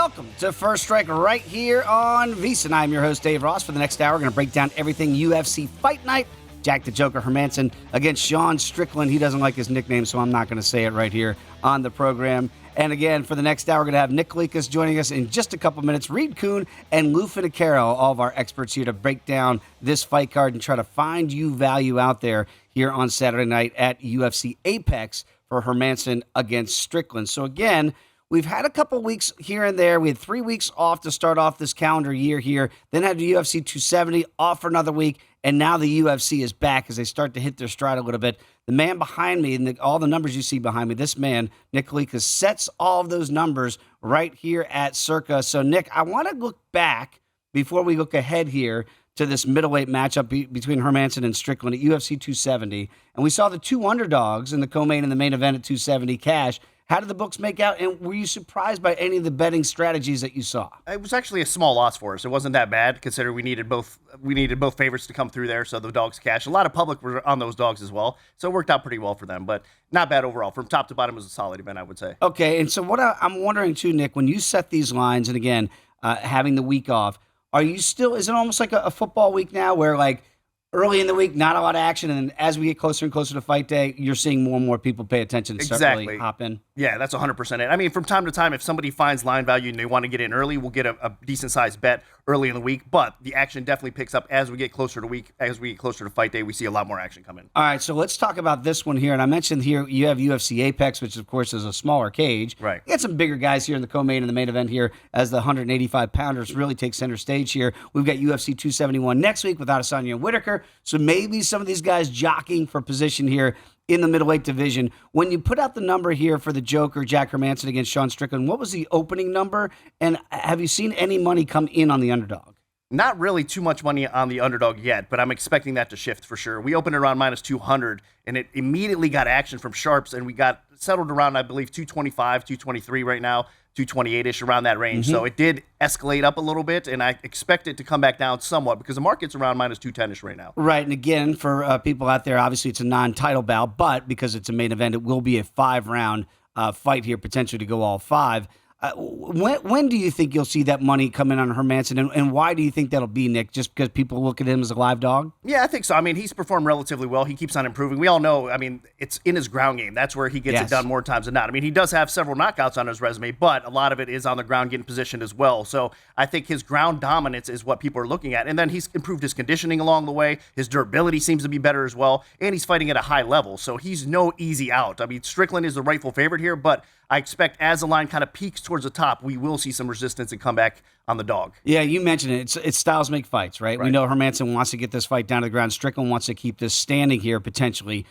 welcome to First Strike right here on VEASAN. I'm your host, Dave Ross. For the next hour, we're going to break down everything UFC Fight Night. Jack the Joker Hermansson against Sean Strickland. He doesn't like his nickname, so I'm not going to say it right here on the program. And again, for the next hour, we're going to have Nick Kalikas joining us in just a couple minutes. Reed Kuhn and Lou Finocchiaro, all of our experts here to break down this fight card and try to find you value out there here on Saturday night at UFC Apex for Hermansson against Strickland. So again, we've had a couple weeks here and there. We had 3 weeks off to start off this calendar year here. Then had the UFC 270 off for another week. And now the UFC is back as they start to hit their stride a little bit. The man behind me, and all the numbers you see behind me, this man, Nick Kalikas, sets all of those numbers right here at Circa. So, Nick, I want to look back before we look ahead here to this middleweight matchup between Hermansson and Strickland at UFC 270. And we saw the two underdogs in the co-main and the main event at 270 cash. How did the books make out, and were you surprised by any of the betting strategies that you saw? It was actually a small loss for us. It wasn't that bad, considering we needed both favorites to come through there, so the dogs cashed. A lot of public were on those dogs as well, so it worked out pretty well for them, but not bad overall. From top to bottom, it was a solid event, I would say. Okay, and so what I'm wondering too, Nick, when you set these lines, and again, having the week off, are you still, is it almost like a football week now where like early in the week, not a lot of action, and then as we get closer and closer to fight day, you're seeing more and more people pay attention and start really hop in? Yeah, that's 100% it. I mean, from time to time, if somebody finds line value and they want to get in early, we'll get a decent-sized bet early in the week, but the action definitely picks up as we get closer to fight day. We see a lot more action come in. All right, so let's talk about this one here, and I mentioned here you have UFC Apex, which of course is a smaller cage. Right. You got some bigger guys here in the co-main and the main event here as the 185-pounders really take center stage here. We've got UFC 271 next week with Adesanya and Whitaker, so maybe some of these guys jockeying for position here in the middleweight division. When you put out the number here for the Joker, Jack Hermansson against Sean Strickland, what was the opening number? And have you seen any money come in on the underdog? Not really too much money on the underdog yet, but I'm expecting that to shift for sure. We opened around minus 200, and it immediately got action from sharps, and we got settled around, I believe, 225, 223 right now, 228-ish, around that range. So it did escalate up a little bit, and I expect it to come back down somewhat because the market's around minus 210-ish right now. Right, and again, for people out there, obviously it's a non-title bout, but because it's a main event, it will be a 5-round fight here, potentially to go all 5. When do you think you'll see that money come in on Hermansson, and why do you think that'll be, Nick? Just because people look at him as a live dog? Yeah, I think so. I mean, he's performed relatively well. He keeps on improving. We all know, I mean, it's in his ground game. That's where he gets it done more times than not. I mean, he does have several knockouts on his resume, but a lot of it is on the ground getting positioned as well. So I think his ground dominance is what people are looking at. And then he's improved his conditioning along the way. His durability seems to be better as well. And he's fighting at a high level. So he's no easy out. I mean, Strickland is the rightful favorite here, but I expect as the line kind of peaks towards the top, we will see some resistance and come back on the dog. Yeah, you mentioned it. It's styles make fights, right? We know Hermansson wants to get this fight down to the ground. Strickland wants to keep this standing here potentially.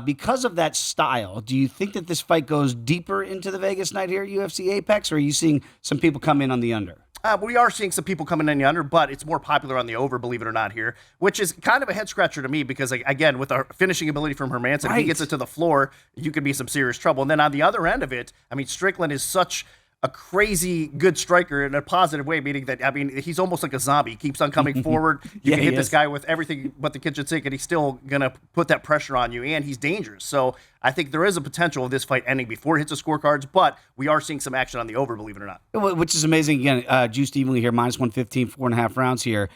Because of that style, do you think that this fight goes deeper into the Vegas night here at UFC Apex, or are you seeing some people come in on the under? We are seeing some people coming in the under, but it's more popular on the over, believe it or not, here, which is kind of a head-scratcher to me because, again, with our finishing ability from Hermansson, if he gets it to the floor, you could be some serious trouble. And then on the other end of it, I mean, Strickland is such a crazy good striker in a positive way, meaning that, I mean, he's almost like a zombie. He keeps on coming forward. You can hit this guy with everything but the kitchen sink, and he's still going to put that pressure on you, and he's dangerous. So I think there is a potential of this fight ending before it hits the scorecards, but we are seeing some action on the over, believe it or not. Which is amazing. Again, juiced evenly here, minus 115, 4.5 rounds here.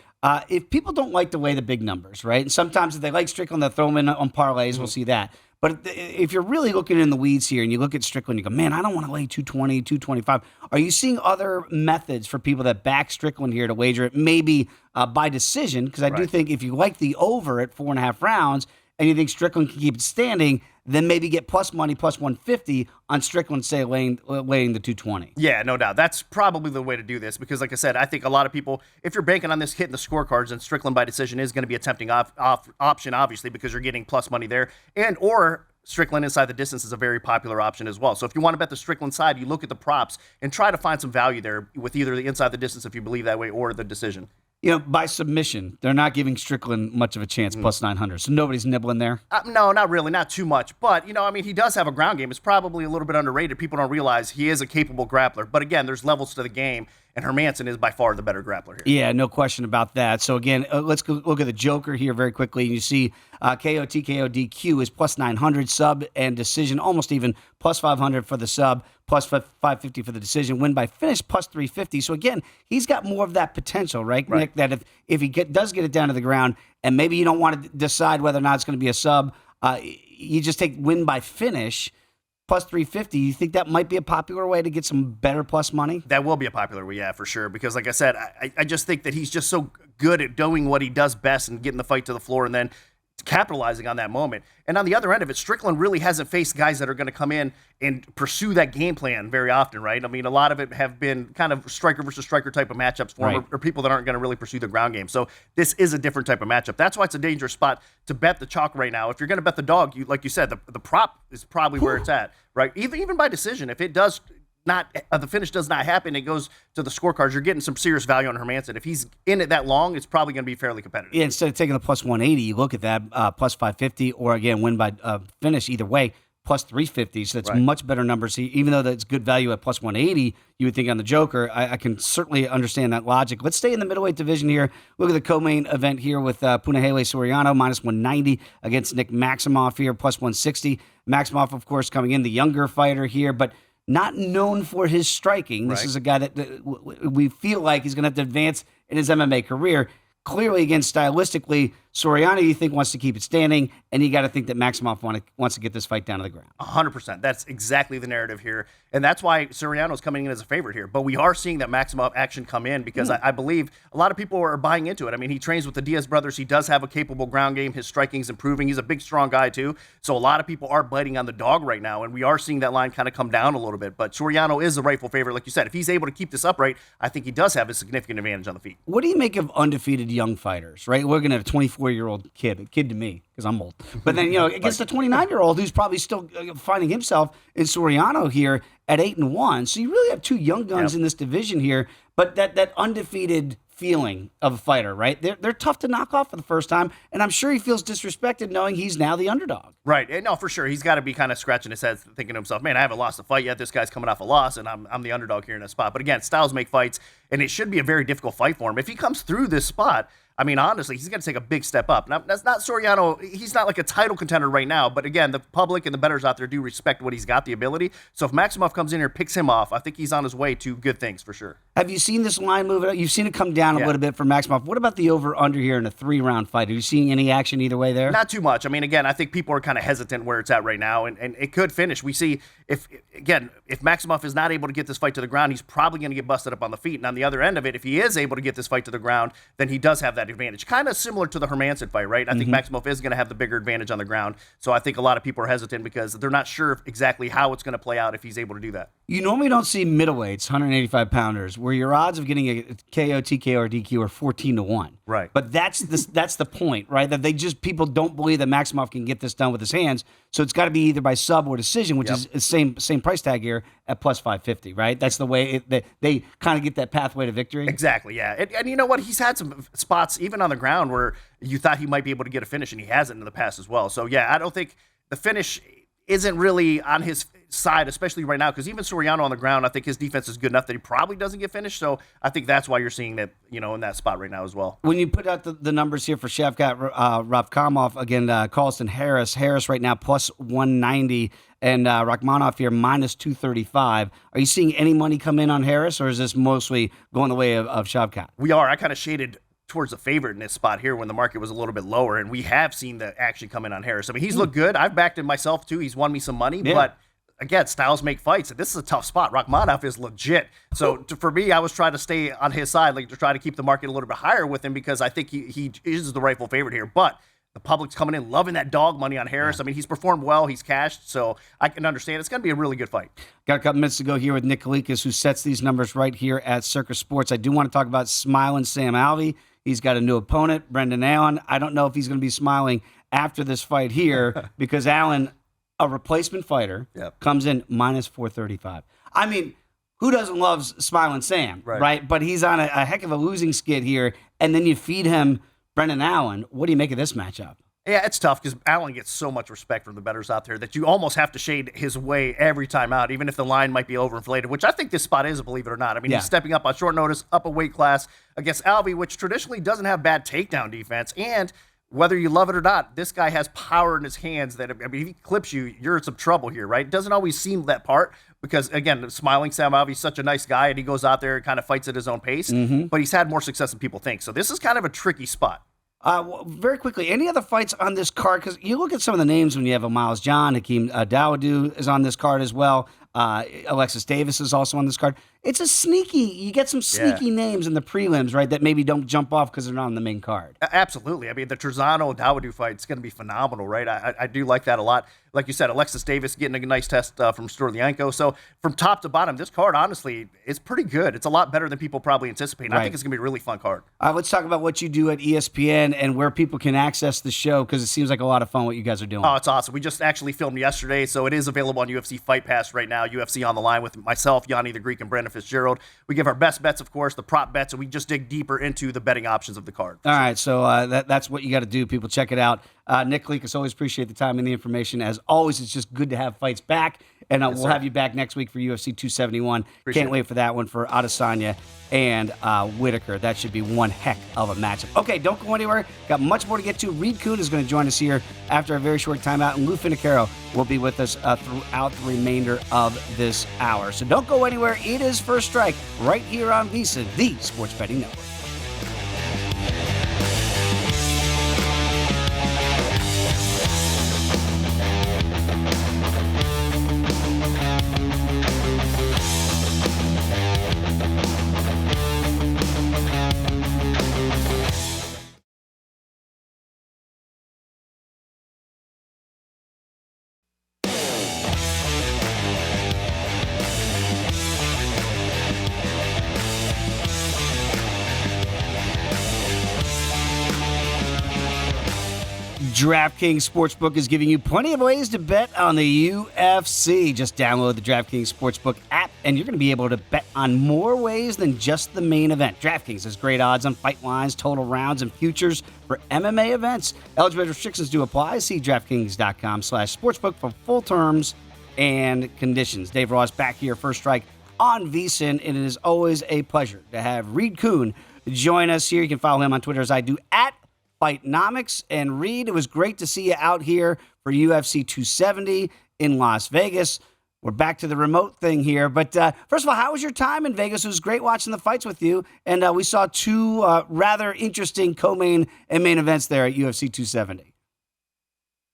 If people don't like to weigh the big numbers, right? And sometimes if they like Strickland, they'll throw them in on parlays. We'll see that. But if you're really looking in the weeds here and you look at Strickland, you go, man, I don't want to lay 220, 225. Are you seeing other methods for people that back Strickland here to wager it, maybe by decision? Because I do think if you like the over at 4.5 rounds and you think Strickland can keep it standing, then maybe get plus money, plus 150 on Strickland, say, weighing the 220. Yeah, no doubt. That's probably the way to do this because, like I said, I think a lot of people, if you're banking on this hitting the scorecards, then Strickland by decision is going to be a tempting option, obviously, because you're getting plus money there. Or Strickland inside the distance is a very popular option as well. So if you want to bet the Strickland side, you look at the props and try to find some value there with either the inside the distance, if you believe that way, or the decision. You know, by submission, they're not giving Strickland much of a chance, plus 900. So nobody's nibbling there? No, not really. Not too much. But, you know, I mean, he does have a ground game. It's probably a little bit underrated. People don't realize he is a capable grappler. But, again, there's levels to the game, and Hermansson is by far the better grappler here. Yeah, no question about that. So, again, let's go look at the Joker here very quickly. You see KO, TKO, DQ is plus 900, sub and decision, almost even, plus 500 for the sub, plus 550 for the decision. Win by finish, plus 350. So again, he's got more of that potential, right, Nick? That if he does get it down to the ground, and maybe you don't want to decide whether or not it's going to be a sub, you just take win by finish, plus 350. You think that might be a popular way to get some better plus money? That will be a popular way, yeah, for sure. Because like I said, I just think that he's just so good at doing what he does best and getting the fight to the floor and then capitalizing on that moment. And on the other end of it, Strickland really hasn't faced guys that are going to come in and pursue that game plan very often, right? I mean, a lot of it have been kind of striker versus striker type of matchups for him, or people that aren't going to really pursue the ground game. So this is a different type of matchup. That's why it's a dangerous spot to bet the chalk right now. If you're going to bet the dog, like you said, the prop is probably where it's at, right? Even by decision, if it does not the finish does not happen, it goes to the scorecards, you're getting some serious value on Hermansson. If he's in it that long, it's probably going to be fairly competitive. Yeah, instead of taking the plus 180, you look at that plus 550, or again, win by finish either way, plus 350. So that's much better numbers. Even though that's good value at plus 180, you would think on the Joker. I can certainly understand that logic. Let's stay in the middleweight division here. Look at the co-main event here with Punahele Soriano, minus 190 against Nick Maximov here, plus 160. Maximov, of course, coming in, the younger fighter here, but not known for his striking. This is a guy that we feel like he's going to have to advance in his MMA career. Clearly, again, stylistically, Soriano, you think, wants to keep it standing, and you got to think that Maximov wants to get this fight down to the ground. 100%. That's exactly the narrative here, and that's why Soriano's coming in as a favorite here. But we are seeing that Maximov action come in because I believe a lot of people are buying into it. I mean, he trains with the Diaz brothers. He does have a capable ground game. His striking's improving. He's a big, strong guy, too. So a lot of people are biting on the dog right now, and we are seeing that line kind of come down a little bit. But Soriano is the rightful favorite. Like you said, if he's able to keep this upright, I think he does have a significant advantage on the feet. What do you make of undefeated young fighters, right? We're going to have a 24-year-old kid, a kid to me, because I'm old. But then, against a 29-year-old who's probably still finding himself in Soriano here at 8-1. So you really have two young guns in this division here. But that undefeated feeling of a fighter, right? They're tough to knock off for the first time, and I'm sure he feels disrespected knowing he's now the underdog. Right. And no, for sure. He's got to be kind of scratching his head, thinking to himself, man, I haven't lost a fight yet. This guy's coming off a loss, and I'm the underdog here in this spot. But again, styles make fights, and it should be a very difficult fight for him. If he comes through this spot, I mean, honestly, he's going to take a big step up. Now, that's not Soriano. He's not like a title contender right now. But again, the public and the bettors out there do respect what he's got, the ability. So if Maximov comes in here, picks him off, I think he's on his way to good things for sure. Have you seen this line move? You've seen it come down a little bit for Maximov. What about the over-under here in a 3-round fight? Are you seeing any action either way there? Not too much. I mean, again, I think people are kind of hesitant where it's at right now, and it could finish. We see, if Maximov is not able to get this fight to the ground, he's probably going to get busted up on the feet. And on the other end of it, if he is able to get this fight to the ground, then he does have that advantage. Kind of similar to the Hermansson fight, right? I think Maximov is going to have the bigger advantage on the ground. So I think a lot of people are hesitant because they're not sure exactly how it's going to play out if he's able to do that. You normally don't see middleweights, 185-pounders, where your odds of getting a KO, TKO, or DQ are 14-1. Right. But that's the point, right? That people don't believe that Maximov can get this done with his hands. So it's got to be either by sub or decision, which is the same price tag here at plus 550, right? That's the way they kind of get that pathway to victory. Exactly, yeah. And you know what? He's had some spots, even on the ground, where you thought he might be able to get a finish, and he hasn't in the past as well. So, yeah, I don't think the finish isn't really on his side, especially right now, because even Soriano on the ground, I think his defense is good enough that he probably doesn't get finished. So I think that's why you're seeing that, in that spot right now as well. When you put out the numbers here for Shavkat Rakhmonov, again, CARLSTON Harris right now plus 190, and Rakhmonov here minus 235. Are you seeing any money come in on Harris, or is this mostly going the way of Shavkat? We are. I kind of shaded towards the favorite in this spot here when the market was a little bit lower, and we have seen the action come in on Harris. I mean, he's looked good. I've backed him myself too. He's won me some money, but again, styles make fights, and this is a tough spot. Rakhmonov is legit. So for me, I was trying to stay on his side, like to try to keep the market a little bit higher with him because I think he is the rightful favorite here. But the public's coming in loving that dog money on Harris. I mean, he's performed well. He's cashed, so I can understand. It's going to be a really good fight. Got a couple minutes to go here with Nick Kalikas, who sets these numbers right here at Circa Sports. I do want to talk about smiling Sam Alvey. He's got a new opponent, Brendan Allen. I don't know if he's going to be smiling after this fight here because Allen, a replacement fighter, comes in minus 435. I mean, who doesn't love smiling Sam, right? But he's on a heck of a losing skid here, and then you feed him Brendan Allen. What do you make of this matchup? Yeah, it's tough because Allen gets so much respect from the bettors out there that you almost have to shade his way every time out, even if the line might be overinflated, which I think this spot is, believe it or not. I mean, he's stepping up on short notice, up a weight class against Alvey, which traditionally doesn't have bad takedown defense. And whether you love it or not, this guy has power in his hands that, I mean, if he clips you, you're in some trouble here, right? It doesn't always seem that part because, again, smiling Sam Alvey's such a nice guy and he goes out there and kind of fights at his own pace, but he's had more success than people think. So this is kind of a tricky spot. Very quickly, any other fights on this card? Because you look at some of the names when you have a Miles John, HAKEEM Dawodu is on this card as well. Alexis Davis is also on this card. It's a sneaky, you get some sneaky names in the prelims, right, that maybe don't jump off because they're not on the main card. Absolutely. I mean, the Trezano-Dawodu fight is going to be phenomenal, right? I do like that a lot. Like you said, Alexis Davis getting a nice test from Stolianko. So from top to bottom, this card, honestly, is pretty good. It's a lot better than people probably anticipate. Right. I think it's going to be a really fun card. Let's talk about what you do at ESPN and where people can access the show, because it seems like a lot of fun what you guys are doing. Oh, it's awesome. We just actually filmed yesterday, so it is available on UFC Fight Pass right now. UFC on the Line with myself, Yanni the Greek, and Brandon Fitzgerald. We give our best bets, of course, the prop bets, and we just dig deeper into the betting options of the card. All right, so that's what you got to do. People, check it out. Nick Kalikas, always appreciate the time and the information. As always, it's just good to have fights back, and we'll have you back next week for UFC 271. Can't wait for that one for Adesanya and Whitaker. That should be one heck of a matchup. Okay, don't go anywhere. Got much more to get to. Reed Kuhn is going to join us here after a very short timeout, and Lou Finocchiaro will be with us throughout the remainder of this hour. So don't go anywhere. It is First Strike right here on VSiN, the Sports Betting Network. DraftKings Sportsbook is giving you plenty of ways to bet on the UFC. Just download the DraftKings Sportsbook app, and you're going to be able to bet on more ways than just the main event. DraftKings has great odds on fight lines, total rounds, and futures for MMA events. Eligibility restrictions do apply. See DraftKings.com/sportsbook for full terms and conditions. Dave Ross back here, First Strike on VSiN, and it is always a pleasure to have Reed Kuhn join us here. You can follow him on Twitter as I do, at Fightnomics. And Reed, it was great to see you out here for UFC 270 in Las Vegas. We're back to the remote thing here. But first of all, how was your time in Vegas? It was great watching the fights with you. And we saw two rather interesting co-main and main events there at UFC 270.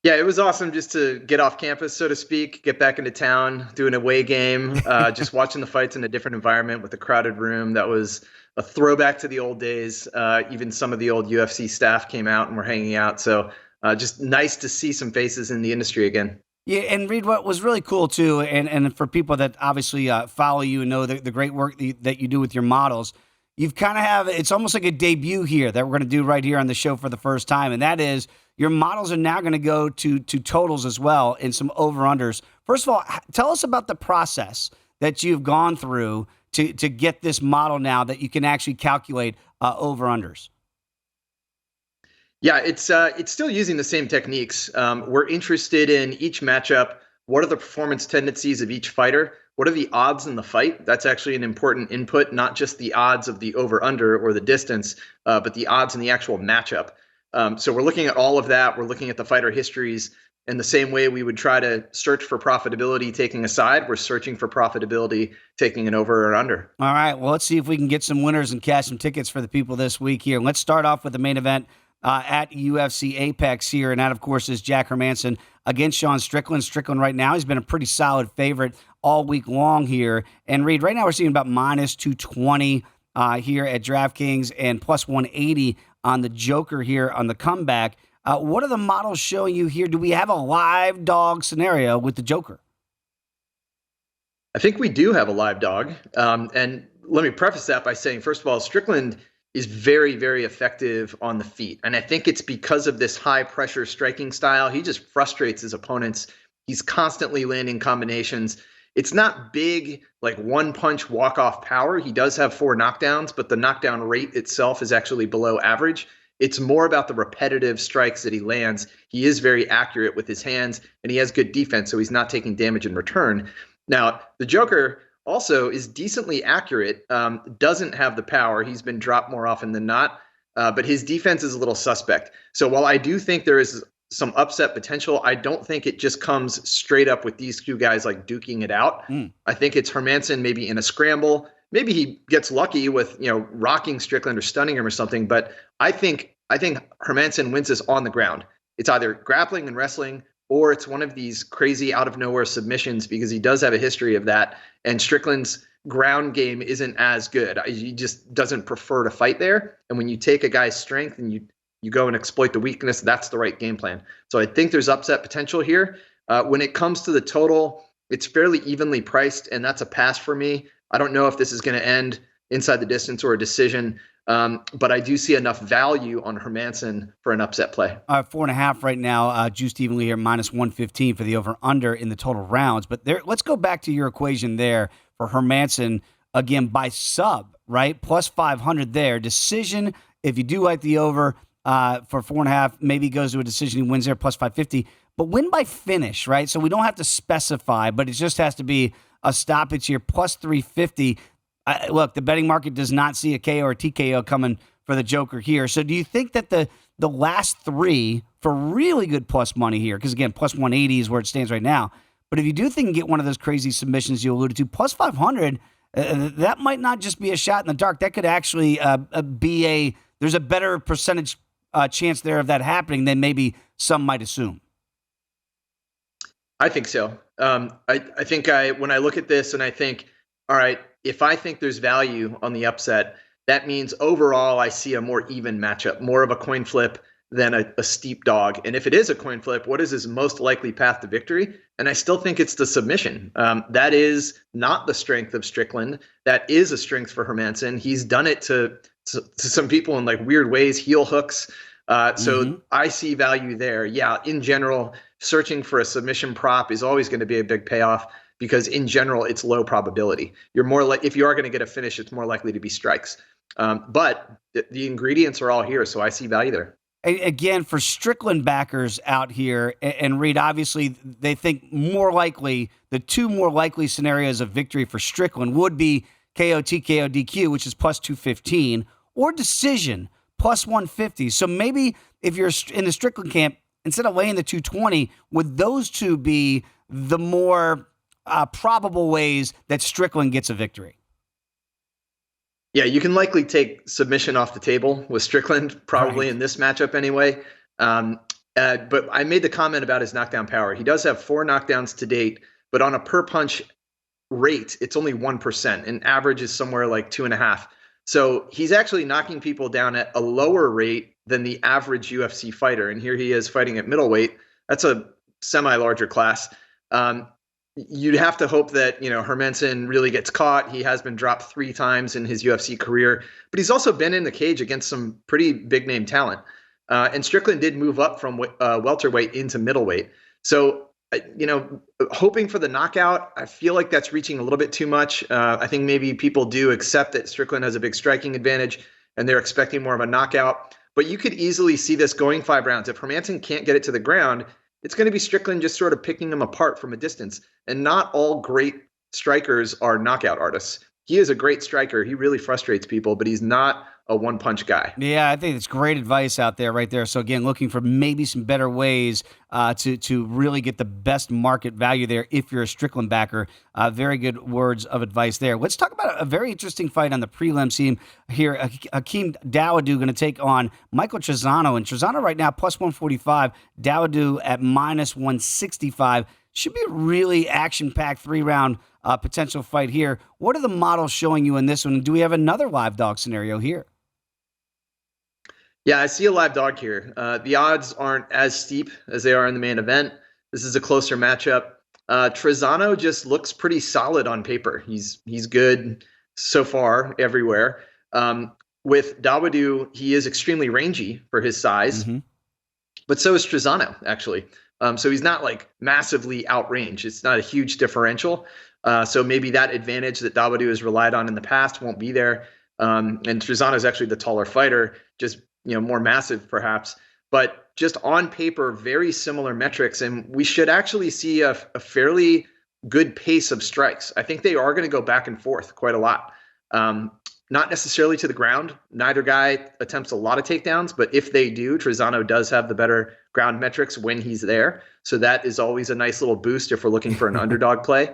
Yeah, it was awesome just to get off campus, so to speak, get back into town, do an away game, just watching the fights in a different environment with a crowded room. That was a throwback to the old days. Even some of the old UFC staff came out and were hanging out. So just nice to see some faces in the industry again. Yeah, and Reed, what was really cool too, and for people that obviously follow you and know the great work that you do with your models, you've kind of have, it's almost like a debut here that we're going to do right here on the show for the first time, and that is your models are now going to go to totals as well and some over-unders. First of all, tell us about the process that you've gone through to get this model now that you can actually calculate over-unders. Yeah, it's still using the same techniques. We're interested in each matchup. What are the performance tendencies of each fighter? What are the odds in the fight? That's actually an important input, not just the odds of the over-under or the distance, but the odds in the actual matchup. So we're looking at all of that. We're looking at the fighter histories in the same way we would try to search for profitability taking a side. We're searching for profitability taking an over or under. All right, well, let's see if we can get some winners and cash some tickets for the people this week here. Let's start off with the main event at UFC Apex here, and that, of course, is Jack Hermansson against Sean Strickland. Strickland right now, he's been a pretty solid favorite all week long here. And Reed, right now we're seeing about minus 220 here at DraftKings and plus 180 on the Joker here on the comeback. What are the models showing you here? Do we have a live dog scenario with the Joker? I think we do have a live dog. And let me preface that by saying, first of all, Strickland is very, very effective on the feet. And I think it's because of this high pressure striking style. He just frustrates his opponents. He's constantly landing combinations. It's not big, like one punch walk off power. He does have 4 knockdowns, but the knockdown rate itself is actually below average. It's more about the repetitive strikes that he lands. He is very accurate with his hands, and he has good defense, so he's not taking damage in return. Now, the Joker also is decently accurate, doesn't have the power. He's been dropped more often than not. but his defense is a little suspect. So while I do think there is some upset potential, I don't think it just comes straight up with these two guys like duking it out. I think it's Hermansson maybe in a scramble. Maybe he gets lucky with, rocking Strickland or stunning him or something. But I think Hermansson wins this on the ground. It's either grappling and wrestling, or it's one of these crazy out of nowhere submissions, because he does have a history of that. And Strickland's ground game isn't as good. He just doesn't prefer to fight there. And when you take a guy's strength and you go and exploit the weakness, that's the right game plan. So I think there's upset potential here. When it comes to the total, it's fairly evenly priced, and that's a pass for me. I don't know if this is going to end inside the distance or a decision, but I do see enough value on Hermansson for an upset play. 4.5 right now, juiced evenly here, minus 115 for the over-under in the total rounds. But let's go back to your equation there for Hermansson, again, by sub, right? Plus 500 there. Decision, if you do like the over, for 4.5, maybe goes to a decision, he wins there, plus 550. But win by finish, right? So we don't have to specify, but it just has to be a stoppage here, plus 350. Look, the betting market does not see a KO or TKO coming for the Joker here. So do you think that the last three for really good plus money here, because again, plus 180 is where it stands right now, but if you do think you can get one of those crazy submissions you alluded to, plus 500, that might not just be a shot in the dark. That could actually be there's a better percentage chance there of that happening than maybe some might assume. I think so. I think when I look at this and I think, all right, if I think there's value on the upset, that means overall I see a more even matchup, more of a coin flip than a steep dog. And if it is a coin flip, what is his most likely path to victory? And I still think it's the submission. That is not the strength of Strickland. That is a strength for Hermansson. He's done it to some people in like weird ways, heel hooks. So I see value there. Yeah, in general, searching for a submission prop is always going to be a big payoff, because in general, it's low probability. You're more like, if you are going to get a finish, it's more likely to be strikes. But the ingredients are all here, so I see value there. Again, for Strickland backers out here, and Reed, obviously they think more likely, the two more likely scenarios of victory for Strickland would be KO, TKO, DQ, which is plus 215, or decision, plus 150. So maybe if you're in the Strickland camp, instead of laying the 220, would those two be the more probable ways that Strickland gets a victory? Yeah, you can likely take submission off the table with Strickland, probably in this matchup anyway. But I made the comment about his knockdown power. He does have 4 knockdowns to date, but on a per punch rate, it's only 1%, and average is somewhere like 2.5. So he's actually knocking people down at a lower rate than the average UFC fighter. And here he is fighting at middleweight. That's a semi-larger class. You'd have to hope that, Hermansson really gets caught. He has been dropped 3 times in his UFC career, but he's also been in the cage against some pretty big name talent. And Strickland did move up from welterweight into middleweight. So, hoping for the knockout, I feel like that's reaching a little bit too much. I think maybe people do accept that Strickland has a big striking advantage and they're expecting more of a knockout. But you could easily see this going 5 rounds. If Hermansson can't get it to the ground, it's going to be Strickland just sort of picking him apart from a distance. And not all great strikers are knockout artists. He is a great striker. He really frustrates people, but he's not a one-punch guy. Yeah, I think it's great advice out there right there. So again, looking for maybe some better ways to really get the best market value there if you're a Strickland backer. Very good words of advice there. Let's talk about a very interesting fight on the prelim scene here. HAKEEM Dawodu going to take on Michael Trizano. And Trizano right now plus 145, Dawodu at minus 165. Should be a really action-packed 3-round potential fight here. What are the models showing you in this one? Do we have another live dog scenario here? Yeah, I see a live dog here. The odds aren't as steep as they are in the main event. This is a closer matchup. Trizano just looks pretty solid on paper. He's good so far everywhere. With Dawodu, he is extremely rangy for his size, but so is Trizano, actually. So he's not like massively outranged. It's not a huge differential. So maybe that advantage that Dawodu has relied on in the past won't be there. And Trizano is actually the taller fighter, just more massive perhaps. But just on paper, very similar metrics, and we should actually see a fairly good pace of strikes. I think they are going to go back and forth quite a lot. not necessarily to the ground. Neither guy attempts a lot of takedowns, but if they do, Trizano does have the better ground metrics when he's there. So that is always a nice little boost if we're looking for an underdog play.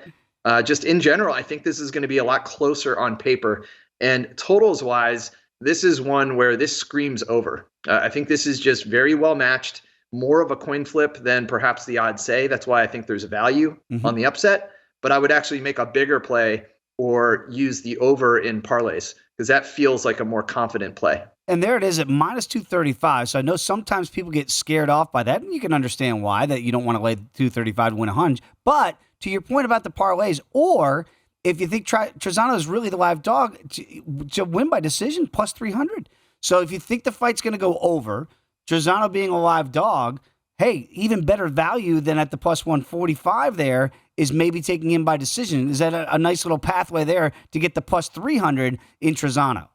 Just in general, I think this is going to be a lot closer on paper. And totals wise, this is one where this screams over. I think this is just very well matched, more of a coin flip than perhaps the odds say. That's why I think there's value on the upset. But I would actually make a bigger play or use the over in parlays, because that feels like a more confident play. And there it is at minus 235. So I know sometimes people get scared off by that, and you can understand why, that you don't want to lay 235 to win a hunch. But to your point about the parlays, or if you think Trizano is really the live dog to win by decision, plus 300. So if you think the fight's going to go over, Trizano being a live dog, hey, even better value than at the plus 145 there is maybe taking him by decision. Is that a nice little pathway there to get the plus 300 in Trizano?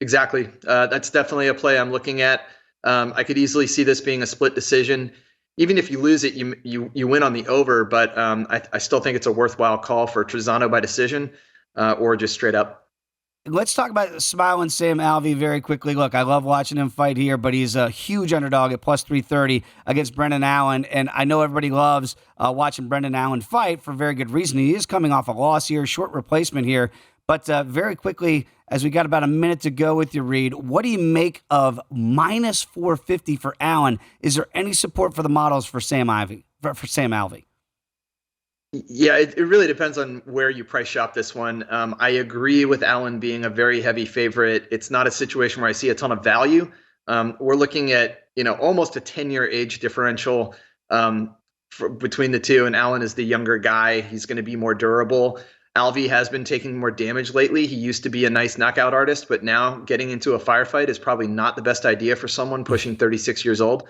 Exactly. That's definitely a play I'm looking at. I could easily see this being a split decision. Even if you lose it, you win on the over, but I still think it's a worthwhile call for Trizano by decision or just straight up. Let's talk about Smiling Sam Alvey very quickly. Look, I love watching him fight here, but he's a huge underdog at plus 330 against Brendan Allen, and I know everybody loves watching Brendan Allen fight for very good reason. He is coming off a loss here, short replacement here, but very quickly, as we got about a minute to go with you, Reed, what do you make of minus 450 for Allen? Is there any support for the models for Sam Alvey? For Sam Alvey? Yeah, it really depends on where you price shop this one. I agree with Allen being a very heavy favorite. It's not a situation where I see a ton of value. We're looking at almost a 10-year age differential between the two, and Allen is the younger guy. He's going to be more durable. Alvey has been taking more damage lately. He used to be a nice knockout artist, but now getting into a firefight is probably not the best idea for someone pushing 36 years old.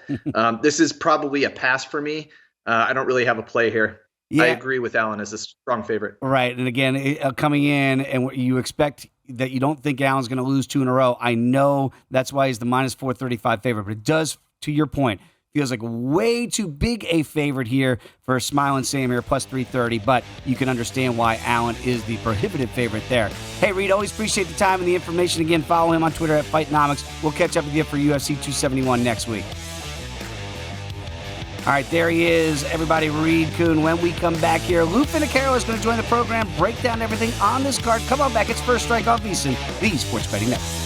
This is probably a pass for me. I don't really have a play here. Yeah. I agree with Allen as a strong favorite. Right. And again, coming in, and you expect that you don't think Allen's going to lose 2 in a row. I know that's why he's the minus 435 favorite, but it does, to your point, feels like way too big a favorite here for Smiling Sam here, plus 330, but you can understand why Allen is the prohibitive favorite there. Hey, Reed, always appreciate the time and the information. Again, follow him on Twitter at Fightnomics. We'll catch up with you for UFC 271 next week. All right, there he is, everybody, Reed Kuhn. When we come back here, Lou Finocchiaro is going to join the program, break down everything on this card. Come on back. It's First Strike on VSiN, the Sports Betting Network.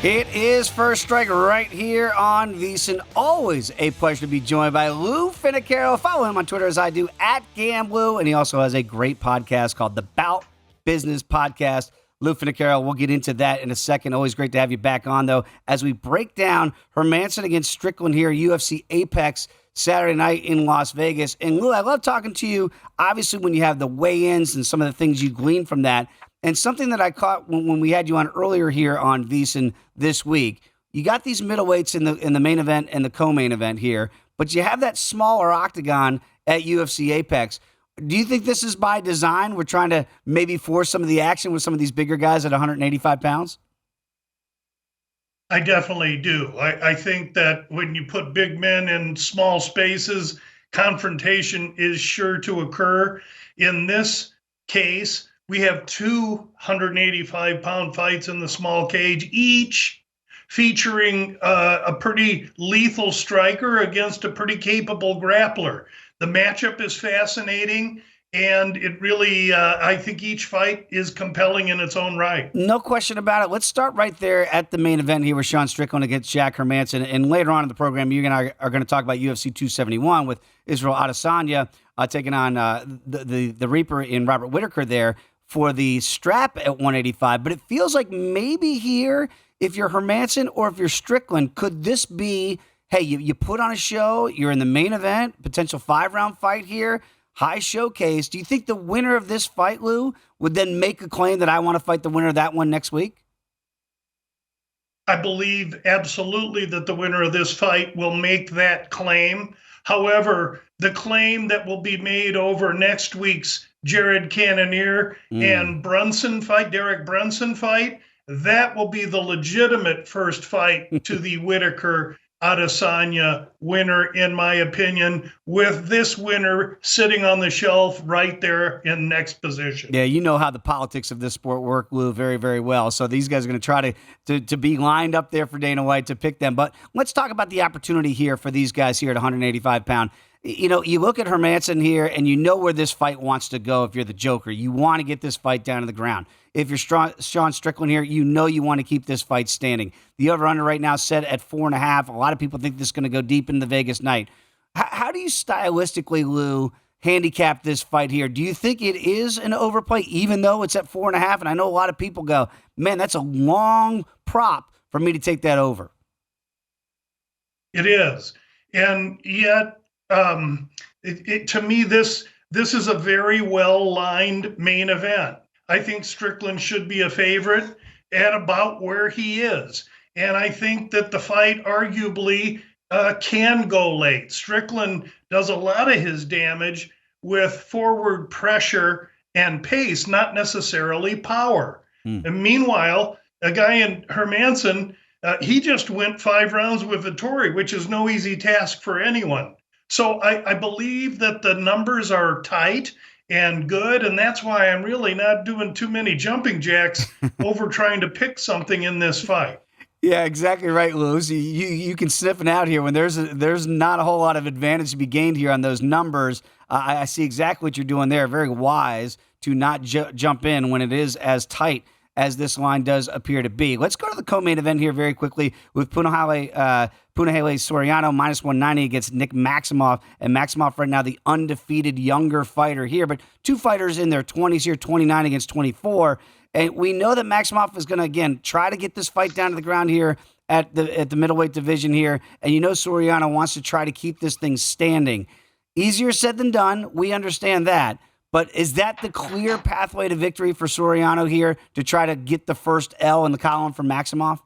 It is First Strike right here on VSiN. Always a pleasure to be joined by Lou Finocchiaro. Follow him on Twitter as I do, at GamBlue. And he also has a great podcast called the BOUT Business Podcast. Lou Finocchiaro, we'll get into that in a second. Always great to have you back on, though, as we break down Hermansson against Strickland here, UFC Apex, Saturday night in Las Vegas. And Lou, I love talking to you, obviously, when you have the weigh-ins and some of the things you glean from that. And something that I caught when we had you on earlier here on VSiN this week, you got these middleweights in the main event and the co-main event here, but you have that smaller octagon at UFC Apex. Do you think this is by design? We're trying to maybe force some of the action with some of these bigger guys at 185 pounds? I definitely do. I think that when you put big men in small spaces, confrontation is sure to occur. In this case, we have 285-pound fights in the small cage, each featuring a pretty lethal striker against a pretty capable grappler. The matchup is fascinating, and it really, I think each fight is compelling in its own right. No question about it. Let's start right there at the main event here with Sean Strickland against Jack Hermansson. And later on in the program, you and I are going to talk about UFC 271 with Israel Adesanya taking on the Reaper in Robert Whittaker there for the strap at 185. But it feels like maybe here, if you're Hermansson or if you're Strickland, could this be, hey, you put on a show, you're in the main event, potential 5-round fight here, high showcase. Do you think the winner of this fight, Lou, would then make a claim that I want to fight the winner of that one next week? I believe absolutely that the winner of this fight will make that claim. However, the claim that will be made over next week's Jared Cannonier and Derek Brunson fight, that will be the legitimate first fight to the Whitaker Adesanya winner, in my opinion, with this winner sitting on the shelf right there in next position. Yeah, you know how the politics of this sport work, Lou, very, very well. So these guys are going to try to be lined up there for Dana White to pick them. But let's talk about the opportunity here for these guys here at 185 pound. You know, you look at Hermansson here, and you know where this fight wants to go if you're the Joker. You want to get this fight down to the ground. If you're Sean Strickland here, you know you want to keep this fight standing. The over-under right now set at 4.5. A lot of people think this is going to go deep in the Vegas night. How do you stylistically, Lou, handicap this fight here? Do you think it is an overplay, even though it's at 4.5? And I know a lot of people go, man, that's a long prop for me to take that over. It is. And yet, to me, this is a very well-lined main event. I think Strickland should be a favorite at about where he is. And I think that the fight arguably can go late. Strickland does a lot of his damage with forward pressure and pace, not necessarily power. And meanwhile, a guy in Hermansson, he just went 5 rounds with Vettori, which is no easy task for anyone. So I believe that the numbers are tight and good, and that's why I'm really not doing too many jumping jacks over trying to pick something in this fight. Yeah, exactly right, Lou. So you can sniff it out here when there's not a whole lot of advantage to be gained here on those numbers. I see exactly what you're doing there. Very wise to not jump in when it is as tight as this line does appear to be. Let's go to the co-main event here very quickly with Punahele Soriano minus 190 against Nick Maximov. And Maximov right now the undefeated younger fighter here, but two fighters in their 20s here, 29 against 24. And we know that Maximov is going to, again, try to get this fight down to the ground here at the middleweight division here. And you know Soriano wants to try to keep this thing standing. Easier said than done. We understand that. But is that the clear pathway to victory for Soriano here to try to get the first L in the column for Maximov?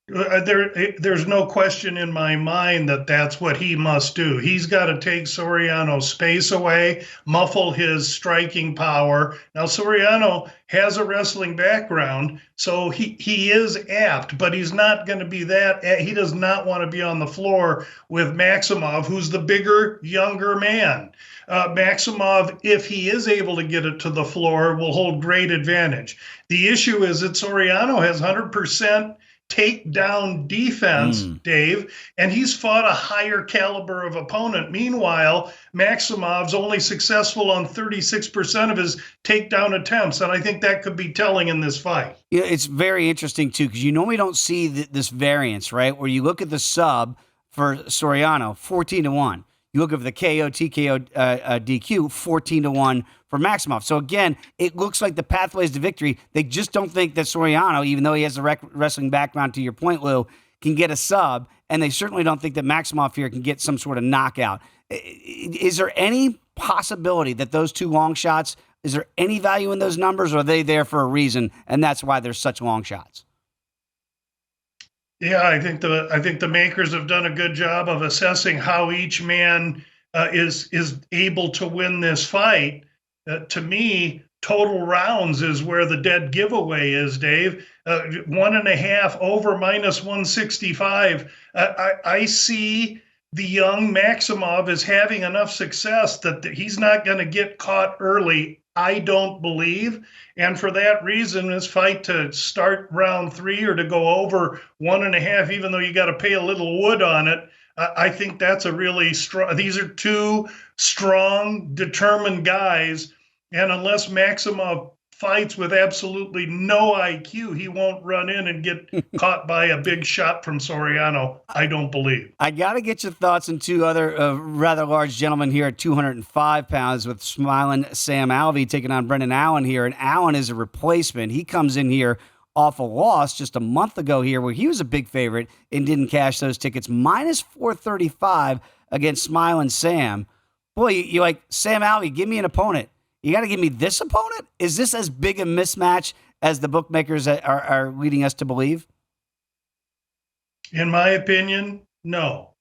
There's no question in my mind that that's what he must do. He's got to take Soriano's space away, muffle his striking power. Now, Soriano has a wrestling background, so he is apt, but he's not going to be that. He does not want to be on the floor with Maximov, who's the bigger, younger man. Maximov, if he is able to get it to the floor, will hold great advantage. The issue is that Soriano has 100% takedown defense, Dave, and he's fought a higher caliber of opponent. Meanwhile, Maximov's only successful on 36% of his takedown attempts, and I think that could be telling in this fight. Yeah, it's very interesting, too, because you normally don't see this variance, right, where you look at the sub for Soriano, 14-1. You look at the KO, TKO, DQ, 14-1 for Maximov. So again, it looks like the pathways to victory. They just don't think that Soriano, even though he has a wrestling background, to your point, Lou, can get a sub, and they certainly don't think that Maximov here can get some sort of knockout. Is there any possibility that those two long shots, is there any value in those numbers, or are they there for a reason, and that's why there's such long shots? Yeah, I think the makers have done a good job of assessing how each man is able to win this fight. To me, total rounds is where the dead giveaway is, Dave. 1.5 over minus 165. I see the young Maximov as having enough success that he's not going to get caught early, I don't believe. And for that reason, this fight to start round 3 or to go over 1.5, even though you got to pay a little wood on it, I think that's a really strong. These are two strong, determined guys. And unless Maximov fights with absolutely no IQ, he won't run in and get caught by a big shot from Soriano, I don't believe. I got to get your thoughts on two other rather large gentlemen here at 205 pounds with smiling Sam Alvey taking on Brendan Allen here. And Allen is a replacement. He comes in here off a loss just a month ago here where he was a big favorite and didn't cash those tickets. Minus 435 against Smiling Sam. Boy, you like, Sam Alvey, give me an opponent. You got to give me this opponent? Is this as big a mismatch as the bookmakers are leading us to believe? In my opinion, no.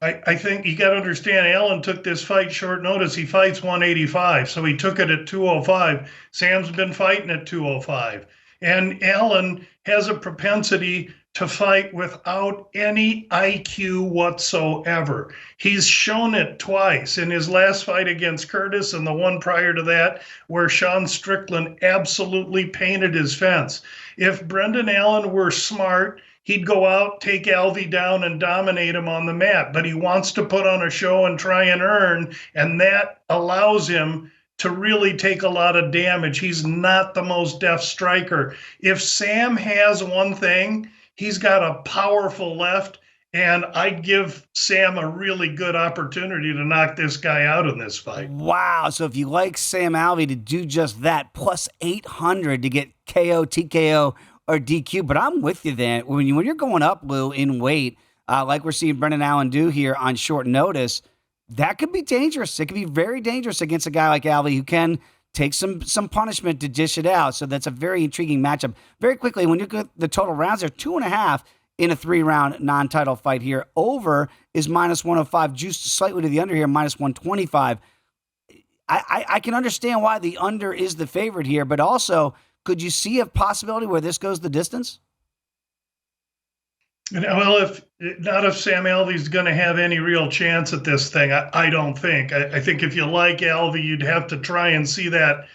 I think you got to understand, Allen took this fight short notice. He fights 185, so he took it at 205. Sam's been fighting at 205. And Allen has a propensity to fight without any IQ whatsoever. He's shown it twice in his last fight against Curtis and the one prior to that, where Sean Strickland absolutely painted his fence. If Brendan Allen were smart, he'd go out, take Alvey down, and dominate him on the mat. But he wants to put on a show and try and earn, and that allows him to really take a lot of damage. He's not the most deft striker. If Sam has one thing, he's got a powerful left, and I'd give Sam a really good opportunity to knock this guy out in this fight. Wow. So if you like Sam Alvey to do just that, plus 800 to get KO, TKO, or DQ. But I'm with you then. When you're going up, Lou, in weight, like we're seeing Brendan Allen do here on short notice, that could be dangerous. It could be very dangerous against a guy like Alvey who can take some punishment to dish it out. So that's a very intriguing matchup. Very quickly, when you get the total rounds, they're 2.5 in a 3-round non-title fight here. Over is -105, juiced slightly to the under here, -125. I can understand why the under is the favorite here, but also, could you see a possibility where this goes the distance? Well, if Sam Alvey's going to have any real chance at this thing, I don't think. I think if you like Alvey, you'd have to try and see that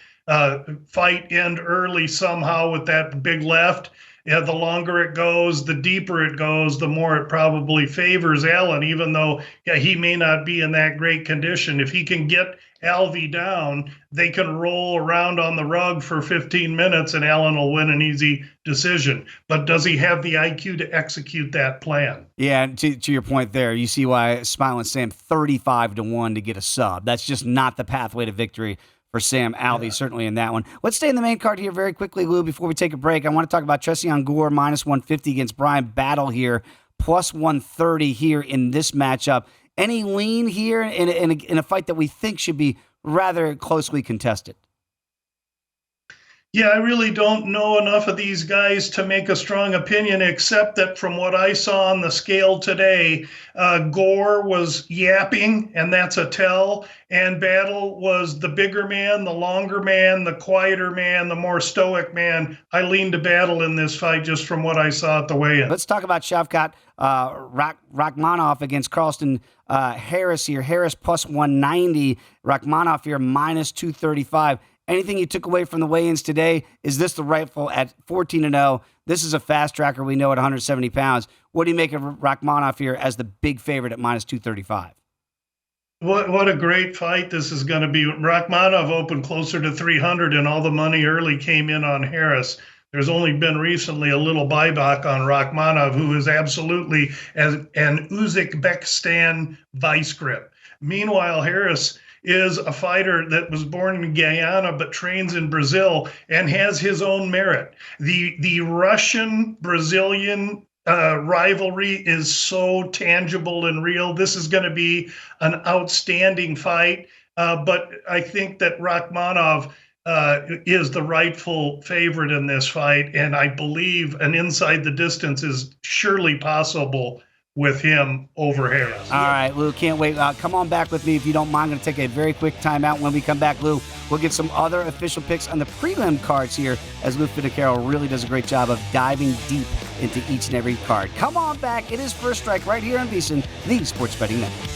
fight end early somehow with that big left. Yeah, the longer it goes, the deeper it goes, the more it probably favors Allen, even though he may not be in that great condition. If he can get Alvey down, they can roll around on the rug for 15 minutes and Allen will win an easy decision. But does he have the IQ to execute that plan? Yeah, to your point there, you see why Smiling Sam 35-1 to get a sub. That's just not the pathway to victory for Sam Alvey, certainly in that one. Let's stay in the main card here very quickly, Lou, before we take a break. I want to talk about Tression Gore, -150 against Brian Battle here, +130 here in this matchup. Any lean here in a fight that we think should be rather closely contested? Yeah, I really don't know enough of these guys to make a strong opinion, except that from what I saw on the scale today, Gore was yapping, and that's a tell, and Battle was the bigger man, the longer man, the quieter man, the more stoic man. I lean to Battle in this fight just from what I saw at the weigh-in. Let's talk about Shavkat Rakhmonov against CARLSTON Harris here. Harris +190, Rakhmonov here -235. Anything you took away from the weigh-ins today? Is this the rightful at 14-0? This is a fast tracker we know at 170 pounds. What do you make of Rakhmonov here as the big favorite at -235? What a great fight this is going to be. Rakhmonov opened closer to 300, and all the money early came in on Harris. There's only been recently a little buyback on Rakhmonov, who is absolutely an Uzbekistan vice grip. Meanwhile, Harris is a fighter that was born in Guyana but trains in Brazil and has his own merit. The Russian-Brazilian rivalry is so tangible and real. This is going to be an outstanding fight, but I think that Rakhmonov is the rightful favorite in this fight, and I believe an inside the distance is surely possible with him over Harris. All right, Lou, can't wait. Come on back with me if you don't mind. I'm going to take a very quick timeout. When we come back, Lou, we'll get some other official picks on the prelim cards here, as Lou Finocchiaro really does a great job of diving deep into each and every card. Come on back. It is First Strike right here on VSiN, the Sports Betting Network.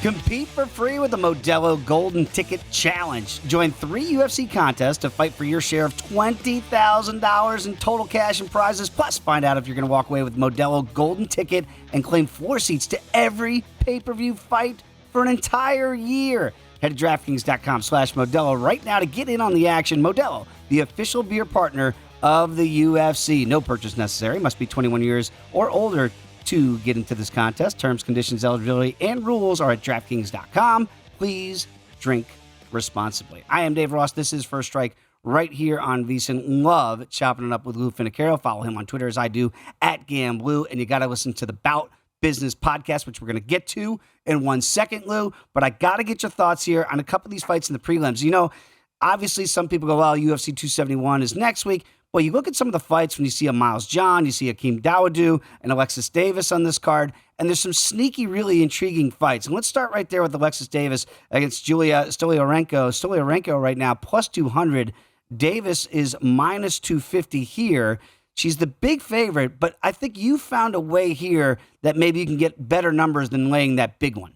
Compete for free with the Modelo Golden Ticket Challenge. Join 3 UFC contests to fight for your share of $20,000 in total cash and prizes. Plus, find out if you're going to walk away with Modelo Golden Ticket and claim floor seats to every pay-per-view fight for an entire year. Head to DraftKings.com/Modelo right now to get in on the action. Modelo, the official beer partner of the UFC. No purchase necessary. Must be 21 years or older to get into this contest. Terms, conditions, eligibility, and rules are at DraftKings.com. Please drink responsibly. I am Dave Ross. This is First Strike right here on VSiN. Love chopping it up with Lou Finocchiaro. Follow him on Twitter as I do, @GamBlue. And you got to listen to the BOUT Business Podcast, which we're going to get to in 1 second, Lou. But I got to get your thoughts here on a couple of these fights in the prelims. You know, obviously some people go, well, UFC 271 is next week. Well, you look at some of the fights when you see a Miles John, you see HAKEEM Dawodu and Alexis Davis on this card, and there's some sneaky, really intriguing fights. And let's start right there with Alexis Davis against Julia Stolyarenko. Stolyarenko right now, plus 200. Davis is minus 250 here. She's the big favorite, but I think you found a way here that maybe you can get better numbers than laying that big one.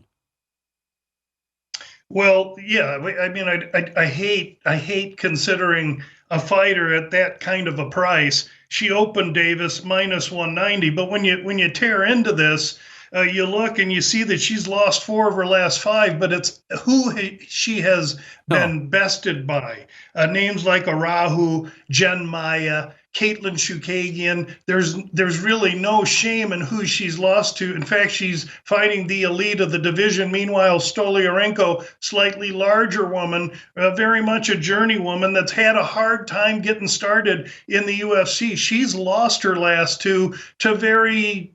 Well, yeah, I mean, I hate considering a fighter at that kind of a price. She opened Davis minus 190, but when you tear into this, you look and you see that she's lost 4 of her last 5, but it's who she has been bested by. Names like Arahu, Jen Maya, Caitlin Shukagian. There's really no shame in who she's lost to. In fact, she's fighting the elite of the division. Meanwhile, Stolyarenko, slightly larger woman, very much a journey woman that's had a hard time getting started in the UFC. She's lost her last 2 to very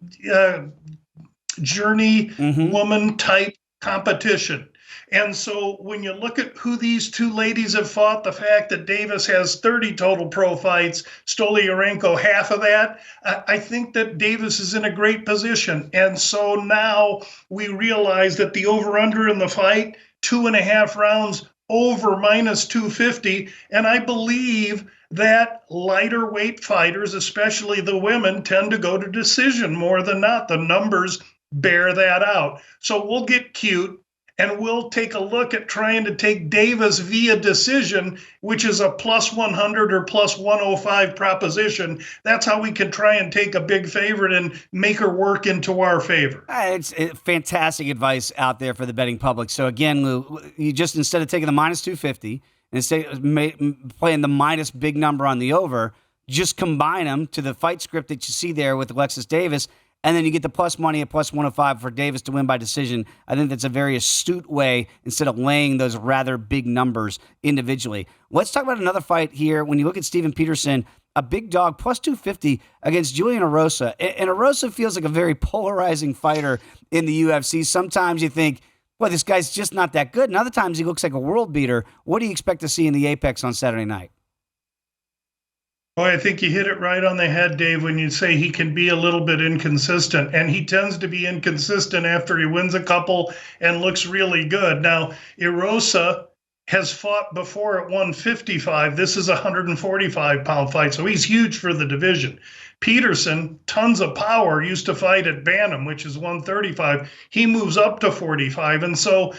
journey woman type competition. And so when you look at who these 2 ladies have fought, the fact that Davis has 30 total pro fights, Stolyarenko half of that, I think that Davis is in a great position. And so now we realize that the over-under in the fight, 2.5 rounds, over minus 250. And I believe that lighter weight fighters, especially the women, tend to go to decision more than not. The numbers bear that out. So we'll get cute and we'll take a look at trying to take Davis via decision, which is a plus 100 or plus 105 proposition. That's how we can try and take a big favorite and make her work into our favor. It's fantastic advice out there for the betting public. So again, Lou, you just, instead of taking the minus 250, instead of playing the minus big number on the over, just combine them to the fight script that you see there with Alexis Davis, and then you get the plus money at plus 105 for Davis to win by decision. I think that's a very astute way instead of laying those rather big numbers individually. Let's talk about another fight here. When you look at Steven Peterson, a big dog, plus 250 against Julian EROSA. And EROSA feels like a very polarizing fighter in the UFC. Sometimes you think, well, this guy's just not that good. And other times he looks like a world beater. What do you expect to see in the Apex on Saturday night? Well, I think you hit it right on the head, Dave, when you say he can be a little bit inconsistent. And he tends to be inconsistent after he wins a couple and looks really good. Now, EROSA has fought before at 155. This is a 145-pound fight, so he's huge for the division. Peterson, tons of power, used to fight at Bantam, which is 135. He moves up to 45. And so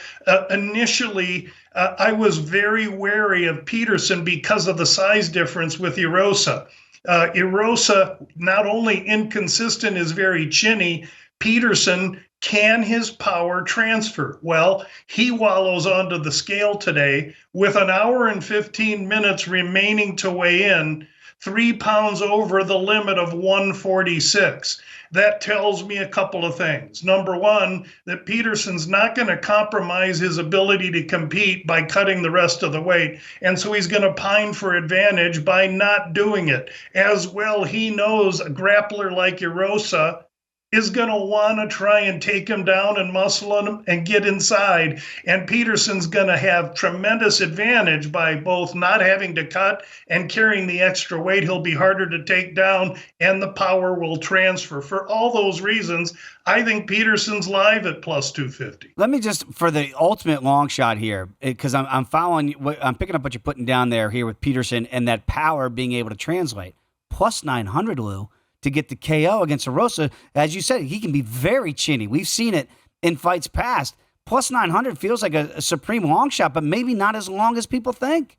initially, I was very wary of Peterson because of the size difference with EROSA. EROSA, not only inconsistent, is very chinny. Peterson, can his power transfer? Well, he wallows onto the scale today with an hour and 15 minutes remaining to weigh in, 3 pounds over the limit of 146. That tells me a couple of things. Number one, that Peterson's not going to compromise his ability to compete by cutting the rest of the weight. And so he's going to pine for advantage by not doing it. As well, he knows a grappler like EROSA is going to want to try and take him down and muscle him and get inside. And Peterson's going to have tremendous advantage by both not having to cut and carrying the extra weight. He'll be harder to take down and the power will transfer. For all those reasons, I think Peterson's live at plus 250. Let me just, for the ultimate long shot here, because I'm following, I'm picking up what you're putting down there here with Peterson and that power being able to translate. Plus 900, Lou, to get the KO against EROSA. As you said, he can be very chinny. We've seen it in fights past. Plus 900 feels like a supreme long shot, but maybe not as long as people think.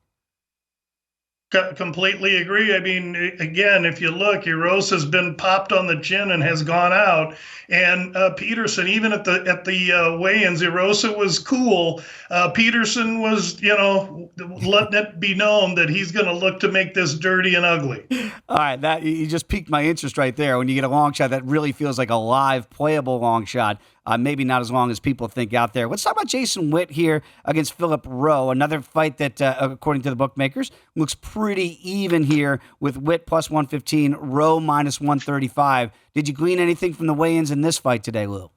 Completely agree. I mean, again, if you look, EROSA's been popped on the chin and has gone out. And Peterson, even at the weigh-ins, EROSA was cool. Peterson was, letting it be known that he's going to look to make this dirty and ugly. All right, that you just piqued my interest right there. When you get a long shot that really feels like a live, playable long shot. Maybe not as long as people think out there. Let's talk about Jason Witt here against Philip Rowe. Another fight that, according to the bookmakers, looks pretty even here with Witt plus 115, Rowe minus 135. Did you glean anything from the weigh-ins in this fight today, Lou?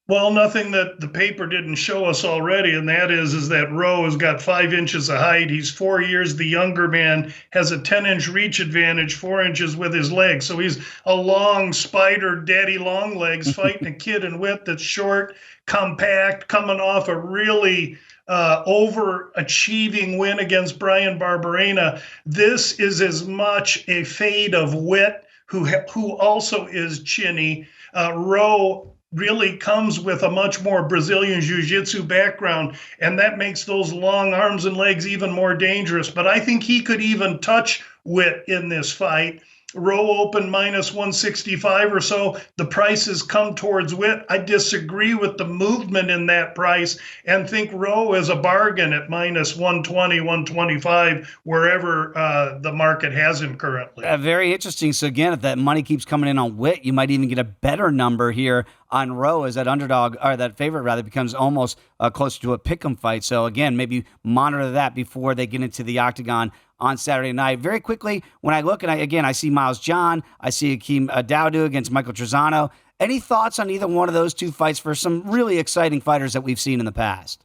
Well, nothing that the paper didn't show us already, and that is that Rowe has got 5 inches of height. He's 4 years the younger man, has a 10-inch reach advantage, 4 inches with his legs. So he's a long spider, daddy long legs, fighting a kid in Witt that's short, compact, coming off a really overachieving win against Brian Barberena. This is as much a fade of Witt, who also is chinny. Rowe really comes with a much more Brazilian Jiu-Jitsu background, and that makes those long arms and legs even more dangerous. But I think he could even touch Witt in this fight. Rowe opened minus 165 or so. The prices come towards Witt. I disagree with the movement in that price and think Rowe is a bargain at minus 120, 125, wherever the market has him currently. Very interesting. So again, if that money keeps coming in on Witt, you might even get a better number here on Rowe as that underdog, or that favorite rather, becomes almost closer to a pick'em fight. So again, maybe monitor that before they get into the octagon on Saturday night. Very quickly, when I look, and I see Miles John, I see HAKEEM Dawodu against Michael Trezano. Any thoughts on either one of those two fights for some really exciting fighters that we've seen in the past?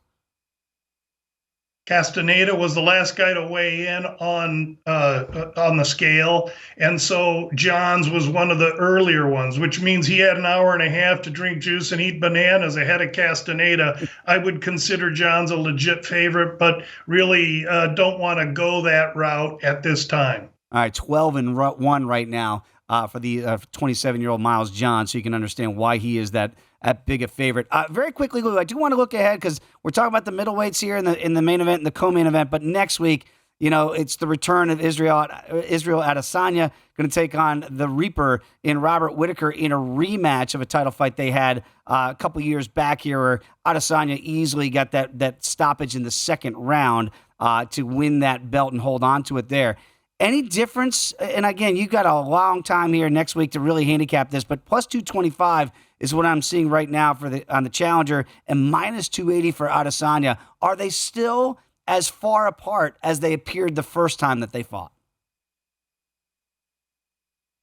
Castaneda was the last guy to weigh in on the scale, and so Johns was one of the earlier ones, which means he had an hour and a half to drink juice and eat bananas ahead of Castaneda. I would consider Johns a legit favorite, but really don't want to go that route at this time. All right, 12-1 right now for the 27-year-old Miles John, so you can understand why he is that big a favorite. Very quickly, Lou, I do want to look ahead because we're talking about the middleweights here in the main event and the co-main event. But next week, it's the return of Israel Adesanya going to take on the Reaper in Robert Whittaker in a rematch of a title fight they had a couple years back here, where Adesanya easily got that stoppage in the second round to win that belt and hold on to it there. Any difference? And again, you've got a long time here next week to really handicap this, but plus 225 is what I'm seeing right now on the Challenger, and minus 280 for Adesanya. Are they still as far apart as they appeared the first time that they fought?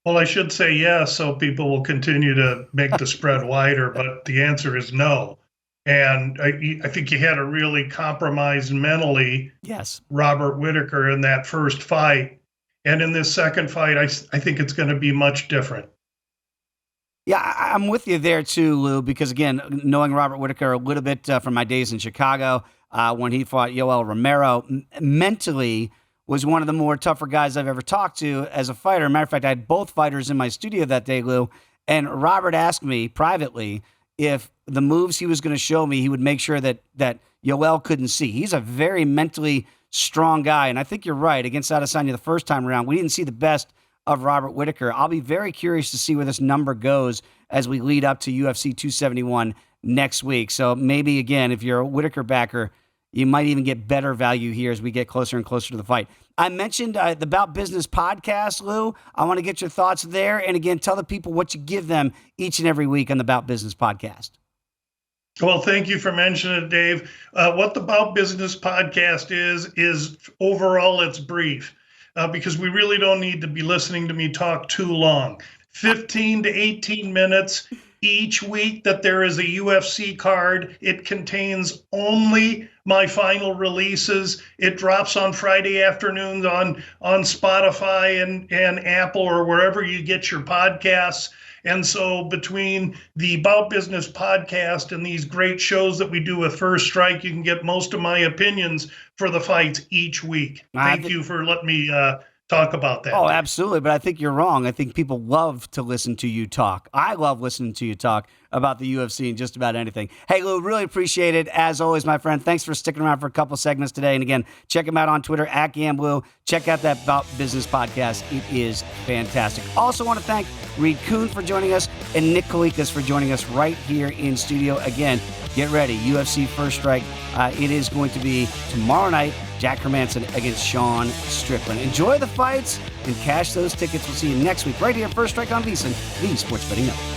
Well, I should say yes, so people will continue to make the spread wider, but the answer is no. And I think you had to really compromise mentally, yes, Robert Whittaker in that first fight. And in this second fight, I think it's going to be much different. Yeah, I'm with you there too, Lou, because again, knowing Robert Whittaker a little bit from my days in Chicago, when he fought Yoel Romero, mentally was one of the more tougher guys I've ever talked to as a fighter. Matter of fact, I had both fighters in my studio that day, Lou, and Robert asked me privately if the moves he was going to show me, he would make sure that Yoel couldn't see. He's a very mentally strong guy, and I think you're right. Against Adesanya the first time around, we didn't see the best of Robert Whittaker. I'll be very curious to see where this number goes as we lead up to UFC 271 next week. So maybe, again, if you're a Whittaker backer, you might even get better value here as we get closer and closer to the fight. I mentioned the Bout Business podcast, Lou. I want to get your thoughts there. And again, tell the people what you give them each and every week on the Bout Business podcast. Well, thank you for mentioning it, Dave. What the Bout Business podcast is overall, it's brief. Because we really don't need to be listening to me talk too long. 15 to 18 minutes each week that there is a UFC card. It contains only my final releases. It drops on Friday afternoons on Spotify and Apple or wherever you get your podcasts. And so between the Bout Business podcast and these great shows that we do with First Strike, you can get most of my opinions for the fights each week. Thank you for letting me talk about that. Oh, absolutely. But I think you're wrong. I think people love to listen to you talk. I love listening to you talk about the UFC and just about anything. Hey, Lou, really appreciate it. As always, my friend, thanks for sticking around for a couple segments today. And again, check him out on Twitter, @GamBlue. Check out that BOUT Business podcast. It is fantastic. Also want to thank Reed Kuhn for joining us and Nick Kalikas for joining us right here in studio. Again, get ready. UFC First Strike. It is going to be tomorrow night. Jack Hermansson against Sean Strickland. Enjoy the fights and cash those tickets. We'll see you next week right here at First Strike on VSiN, the Sports Betting Network.